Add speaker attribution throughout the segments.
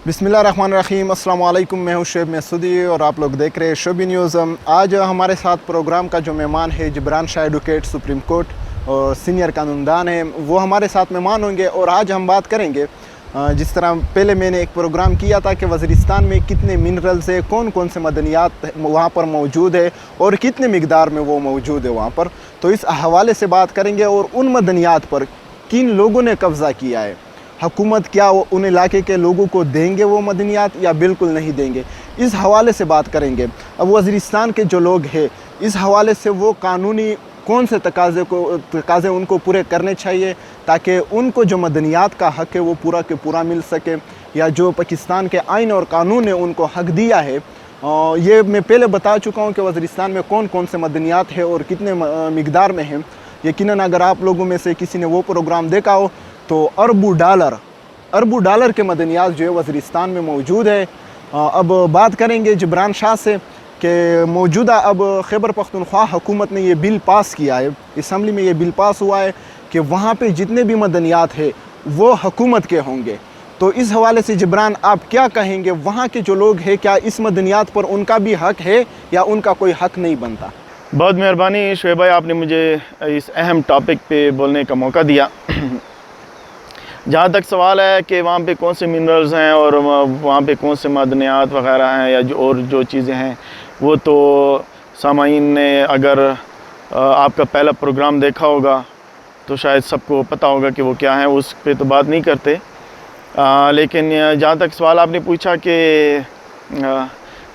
Speaker 1: बिस्मिल्लाहिर्रहमानिर्रहीम, अस्सलाम वालेकुम। मैं हूं शुएब मसूदी और आप लोग देख रहे हैं शोबी न्यूज़। आज हमारे साथ प्रोग्राम का जो मेहमान है Jibran Shah advocate supreme court और सीनियर कानूनदान हैं, वो हमारे साथ मेहमान होंगे। और आज हम बात करेंगे जिस तरह पहले मैंने एक प्रोग्राम किया था कि वज़ीरिस्तान में कितने मिनरल्स है, कौन कौन से मदनियात वहाँ पर मौजूद है और कितने मिकदार में वो मौजूद है वहाँ पर, तो इस हवाले से बात करेंगे। और उन मदनियात पर किन लोगों ने कब्ज़ा किया है, हुकूमत क्या वो उन इलाके के लोगों को देंगे वो मदनियात या बिल्कुल नहीं देंगे, इस हवाले से बात करेंगे। अब वज़ीरिस्तान के जो लोग हैं, इस हवाले से वो कानूनी कौन से तकाज़े उनको पूरे करने चाहिए ताकि उनको जो मदनियात का हक़ है वो पूरा के पूरा मिल सके, या जो पाकिस्तान के आइन और कानून ने उनको हक़ दिया है। ये मैं पहले बता चुका हूँ कि वज़ीरिस्तान में कौन कौन से मदनियात है और कितने मिकदार में हैं। यकीनन अगर आप लोगों में से किसी ने वो प्रोग्राम देखा हो तो अरबों डॉलर के मदनियात जो है वज़ीरिस्तान में मौजूद है। अब बात करेंगे जिब्रान शाह से कि मौजूदा अब खैबर पख्तूनख्वा हुकूमत ने ये बिल पास किया है, असम्बली में ये बिल पास हुआ है कि वहाँ पे जितने भी मदनियात है वो हुकूमत के होंगे। तो इस हवाले से जिब्रान आप क्या कहेंगे, वहाँ के जो लोग हैं क्या इस मदनियात पर उनका भी हक़ है या उनका कोई हक़ नहीं बनता?
Speaker 2: बहुत मेहरबानी शुएब भाई, आपने मुझे इस अहम टॉपिक पे बोलने का मौका दिया। जहाँ तक सवाल है कि वहाँ पे कौन से मिनरल्स हैं और वहाँ पे कौन से मदनियात वग़ैरह हैं या जो चीज़ें हैं, वो तो सामाईन ने अगर आपका पहला प्रोग्राम देखा होगा तो शायद सबको पता होगा कि वो क्या है, उस पे तो बात नहीं करते। लेकिन जहाँ तक सवाल आपने पूछा कि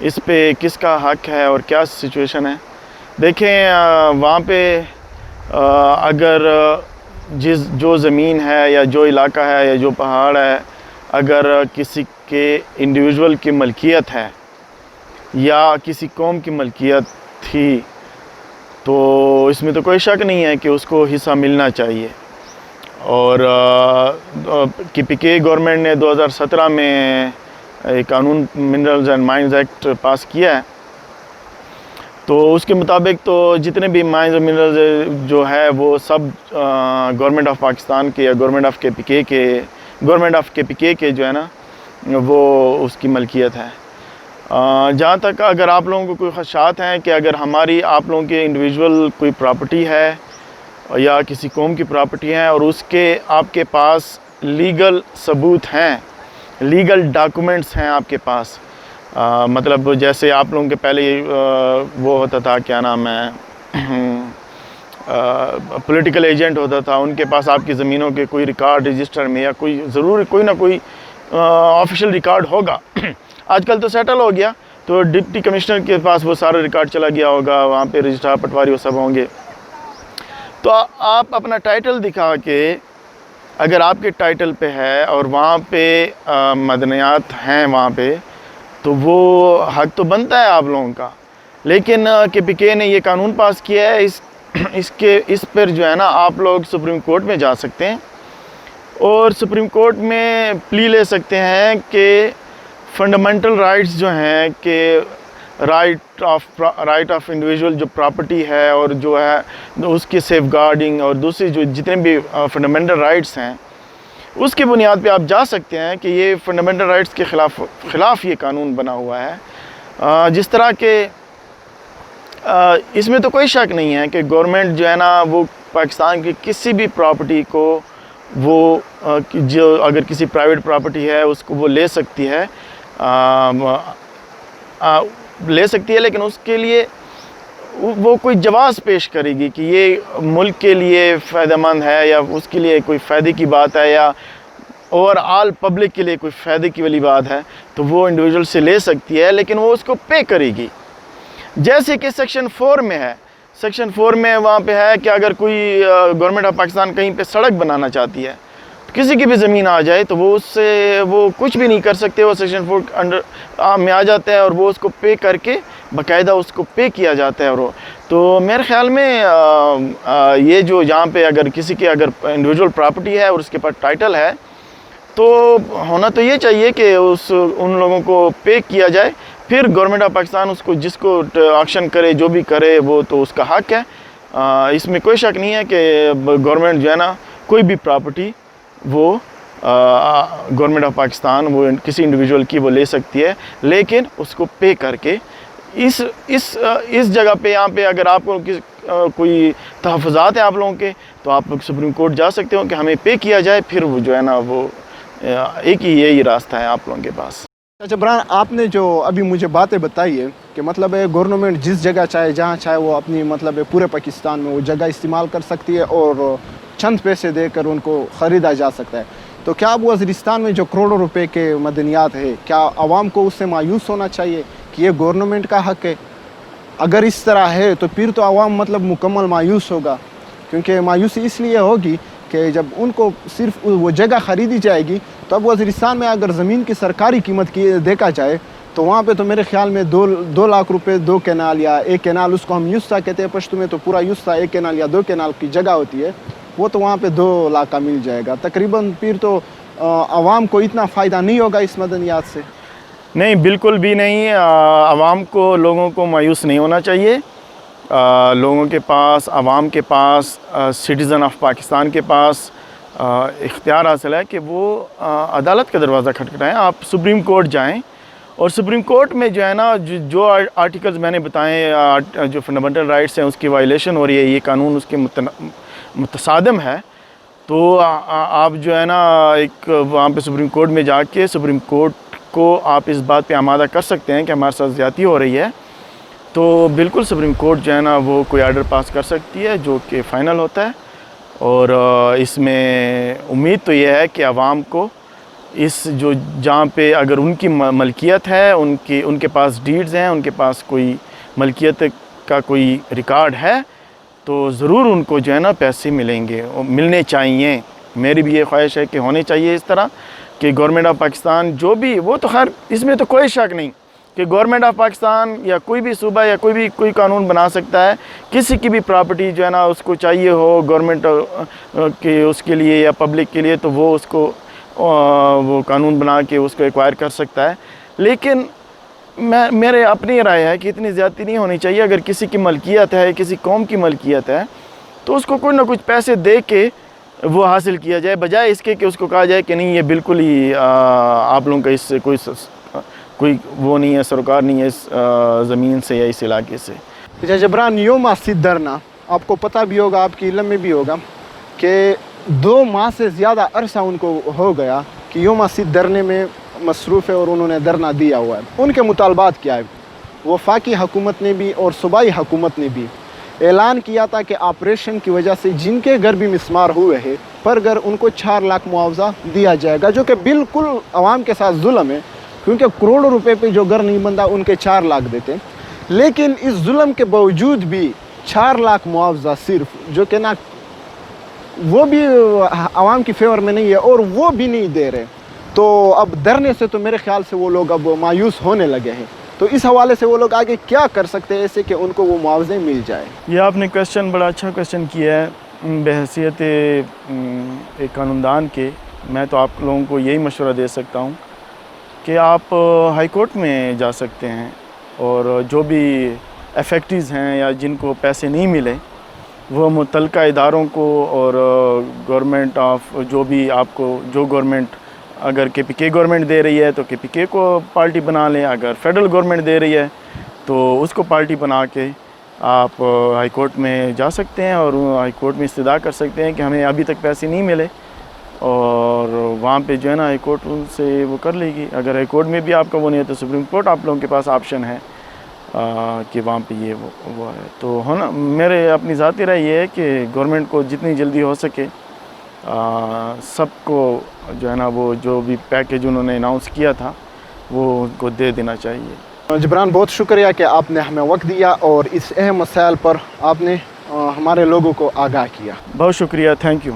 Speaker 2: इस पे किसका हक़ है और क्या सिचुएशन है, देखें वहाँ पे अगर जो ज़मीन है या जो इलाका है या जो पहाड़ है, अगर किसी के इंडिविजुअल की मलकियत है या किसी कौम की मलकियत थी तो इसमें तो कोई शक नहीं है कि उसको हिस्सा मिलना चाहिए। और KPK गवर्नमेंट ने 2017 में एक कानून मिनरल्स एंड माइंस एक्ट पास किया है, तो उसके मुताबिक तो जितने भी माइंस और मिनरल्स जो है वो सब गवर्नमेंट ऑफ पाकिस्तान के या गवर्नमेंट ऑफ KPK के जो है ना वो उसकी मलकियत है। जहाँ तक अगर आप लोगों को कोई ख़दशात हैं कि अगर हमारी आप लोगों के इंडिविजुअल कोई प्रॉपर्टी है या किसी कौम की प्रॉपर्टी है और उसके आपके पास लीगल सबूत हैं, लीगल डॉक्यूमेंट्स हैं आपके पास, मतलब जैसे आप लोगों के पहले वो होता था, क्या नाम है, पॉलिटिकल एजेंट होता था, उनके पास आपकी ज़मीनों के कोई रिकॉर्ड रजिस्टर में या कोई ज़रूर कोई ना कोई ऑफिशियल रिकॉर्ड होगा। आजकल तो सेटल हो गया, तो डिप्टी कमिश्नर के पास वो सारा रिकॉर्ड चला गया होगा, वहाँ पे रजिस्ट्रार पटवारी वो सब होंगे। तो आप अपना टाइटल दिखा के, अगर आपके टाइटल पे है और वहाँ पे मदनियात हैं वहाँ पे, तो वो हक़ तो बनता है आप लोगों का। लेकिन KPK ने ये कानून पास किया है, इस पर जो है ना आप लोग सुप्रीम कोर्ट में जा सकते हैं और सुप्रीम कोर्ट में प्ली ले सकते हैं कि फंडामेंटल राइट्स जो हैं कि राइट ऑफ इंडिविजुअल जो प्रॉपर्टी है और जो है उसकी सेफगार्डिंग और दूसरी जो जितने भी फंडामेंटल राइट्स हैं, उसकी बुनियाद पे आप जा सकते हैं कि ये फंडामेंटल राइट्स के ख़िलाफ़ ये कानून बना हुआ है। जिस तरह के इसमें तो कोई शक नहीं है कि गवर्नमेंट जो है ना वो पाकिस्तान की किसी भी प्रॉपर्टी को वो जो अगर किसी प्राइवेट प्रॉपर्टी है उसको वो ले सकती है, लेकिन उसके लिए वो कोई जवाज़ पेश करेगी कि ये मुल्क के लिए फ़ायदेमंद है या उसके लिए कोई फ़ायदे की बात है या ओवरऑल पब्लिक के लिए कोई फ़ायदे की वाली बात है, तो वो इंडिविजुअल से ले सकती है, लेकिन वो उसको पे करेगी। जैसे कि सेक्शन 4 में है, सेक्शन 4 में वहाँ पे है कि अगर कोई गवर्नमेंट ऑफ पाकिस्तान कहीं पे सड़क बनाना चाहती है, किसी की भी ज़मीन आ जाए तो वो उससे वो कुछ भी नहीं कर सकते, वो सेक्शन 4 अंडर में आ जाता है और वो उसको पे करके बाकायदा उसको पे किया जाता है। और तो मेरे ख़्याल में ये जो यहाँ पे अगर किसी की अगर इंडिविजुअल प्रॉपर्टी है और उसके पास टाइटल है तो होना तो ये चाहिए कि उन लोगों को पे किया जाए, फिर गवर्नमेंट ऑफ पाकिस्तान उसको जिसको ऑक्शन करे जो भी करे वो तो उसका हक़ है। इसमें कोई शक नहीं है कि गवर्नमेंट जो है ना कोई भी प्रॉपर्टी वो गवर्नमेंट ऑफ पाकिस्तान वो किसी इंडिविजुअल की वो ले सकती है, लेकिन उसको पे करके इस जगह पे यहाँ पे अगर आपको कोई तहफ़्फ़ुज़ात हैं आप लोगों के, तो आप लोग सुप्रीम कोर्ट जा सकते हो कि हमें पे किया जाए, फिर वो जो है ना वो एक ही यही रास्ता है आप लोगों के पास।
Speaker 1: अच्छा जबरान, आपने जो अभी मुझे बातें बताई है कि मतलब गवर्नमेंट जिस जगह चाहे जहाँ चाहे वो अपनी मतलब पूरे पाकिस्तान में वो जगह इस्तेमाल कर सकती है और चंद पैसे देकर उनको ख़रीदा जा सकता है, तो क्या अब वज़ीरिस्तान में जो करोड़ों रुपए के मदनियात है, क्या आवाम को उससे मायूस होना चाहिए कि ये गवर्नमेंट का हक़ है? अगर इस तरह है तो फिर तो आवाम मतलब मुकम्मल मायूस होगा, क्योंकि मायूसी इसलिए होगी कि जब उनको सिर्फ वो जगह ख़रीदी जाएगी, तो अब वज़ीरिस्तान में अगर ज़मीन की सरकारी कीमत की देखा जाए तो वहाँ पे तो मेरे ख़्याल में 2 लाख रुपए 2 कैनाल या 1 कैनाल, उसको हम युस्ता कहते हैं पश्तो में, तो पूरा युस्ता 1 कैनाल या 2 कैनाल की जगह होती है, वो तो वहाँ पे 2 लाख का मिल जाएगा तकरीबन। फिर तो आवाम को इतना फ़ायदा नहीं होगा इस मदनियात से।
Speaker 2: नहीं, बिल्कुल भी नहीं। आवाम को, लोगों को मायूस नहीं होना चाहिए। लोगों के पास, आवाम के पास, सिटीज़न ऑफ पाकिस्तान के पास इख्तियार हासिल है कि वो अदालत का दरवाज़ा खटखटाएं। आप सुप्रीम कोर्ट जाएं और सुप्रीम कोर्ट में जो है ना जो आर्टिकल्स मैंने बताएं, जो फंडामेंटल राइट्स हैं उसकी वायलेशन हो रही है, ये कानून उसके मुतसादिम है, तो आप जो है ना एक वहाँ पे सुप्रीम कोर्ट में जाके सुप्रीम कोर्ट को आप इस बात पे आमादा कर सकते हैं कि हमारे साथ ज़्यादती हो रही है, तो बिल्कुल सुप्रीम कोर्ट जो है ना वो कोई आर्डर पास कर सकती है जो कि फ़ाइनल होता है। और इसमें उम्मीद तो ये है कि आवाम को इस जो जहाँ पे अगर उनकी मलकियत है, उनके पास डीड्स हैं, उनके पास कोई मलकियत का कोई रिकॉर्ड है, तो ज़रूर उनको जो है ना पैसे मिलेंगे और मिलने चाहिए। मेरी भी ये ख्वाहिश है कि होने चाहिए इस तरह कि गवर्नमेंट ऑफ पाकिस्तान जो भी, वो तो खैर इसमें तो कोई शक नहीं कि गवर्नमेंट ऑफ पाकिस्तान या कोई भी सूबा या कोई कानून बना सकता है। किसी की भी प्रॉपर्टी जो है ना उसको चाहिए हो गवर्नमेंट के उसके लिए या पब्लिक के लिए, तो वो उसको वो कानून बना के उसको एक्वायर कर सकता है। लेकिन मेरे अपनी राय है कि इतनी ज़्यादती नहीं होनी चाहिए। अगर किसी की मलकियत है, किसी कौम की मलकियत है, तो उसको कुछ ना कुछ पैसे दे के वो हासिल किया जाए, बजाय इसके कि उसको कहा जाए कि नहीं ये बिल्कुल ही आप लोगों का इससे कोई वो नहीं है, सरोकार नहीं है इस ज़मीन से या इस इलाके से।
Speaker 1: अच्छा जबरान, योम सिद्ध धरना आपको पता भी होगा, आपकी इल्म में भी होगा कि 2 माह से ज़्यादा अरसा उनको हो गया कि योम सिद्ध धरने में मसरूफ़ है और उन्होंने धरना दिया हुआ है। उनके मुतालबात क्या है? वफाकी हुकूमत ने भी और सूबाई हुकूमत ने भी ऐलान किया था कि ऑपरेशन की वजह से जिनके घर भी मिसमार हुए हैं पर घर उनको 4 लाख मुआवजा दिया जाएगा, जो कि बिल्कुल आवाम के साथ जुल्म है, क्योंकि करोड़ों रुपए पे जो घर नहीं बनता उनके 4 लाख देते। लेकिन इस जुल्म के बावजूद भी 4 लाख मुआवजा सिर्फ, जो कि ना वो भी आवाम की फेवर में नहीं है और वो भी नहीं दे रहे, तो अब धरने से तो मेरे ख्याल से वो लोग अब मायूस होने लगे हैं। तो इस हवाले से वो लोग आगे क्या कर सकते हैं ऐसे कि उनको वो मुआवजे मिल जाए?
Speaker 2: ये आपने क्वेश्चन बड़ा अच्छा क्वेश्चन किया है। बहैसियत एक कानूनदान के मैं तो आप लोगों को यही मशवरा दे सकता हूँ कि आप हाई कोर्ट में जा सकते हैं और जो भी अफेक्टीज़ हैं या जिनको पैसे नहीं मिले वो मुतल्लिका इदारों को और गवर्नमेंट ऑफ जो भी आपको जो गवर्नमेंट, अगर KPK गवर्नमेंट दे रही है तो KPK को पार्टी बना लें, अगर फेडरल गवर्नमेंट दे रही है तो उसको पार्टी बना के आप हाई कोर्ट में जा सकते हैं और हाई कोर्ट में इस्तदा कर सकते हैं कि हमें अभी तक पैसे नहीं मिले, और वहाँ पे जो है ना हाई कोर्ट उनसे वो कर लेगी। अगर हाई कोर्ट में भी आपका वो नहीं है तो सुप्रीम कोर्ट आप लोगों के पास ऑप्शन है कि वहाँ पे ये वो है। तो है ना, मेरे अपनी ज़ाती राय ये है कि गवर्नमेंट को जितनी जल्दी हो सके सबको जो है ना वो जो भी पैकेज उन्होंने अनाउंस किया था वो उनको दे देना चाहिए।
Speaker 1: जबरान, बहुत शुक्रिया कि आपने हमें वक्त दिया और इस अहम मसाइल पर आपने हमारे लोगों को आगाह किया।
Speaker 2: बहुत शुक्रिया, थैंक यू।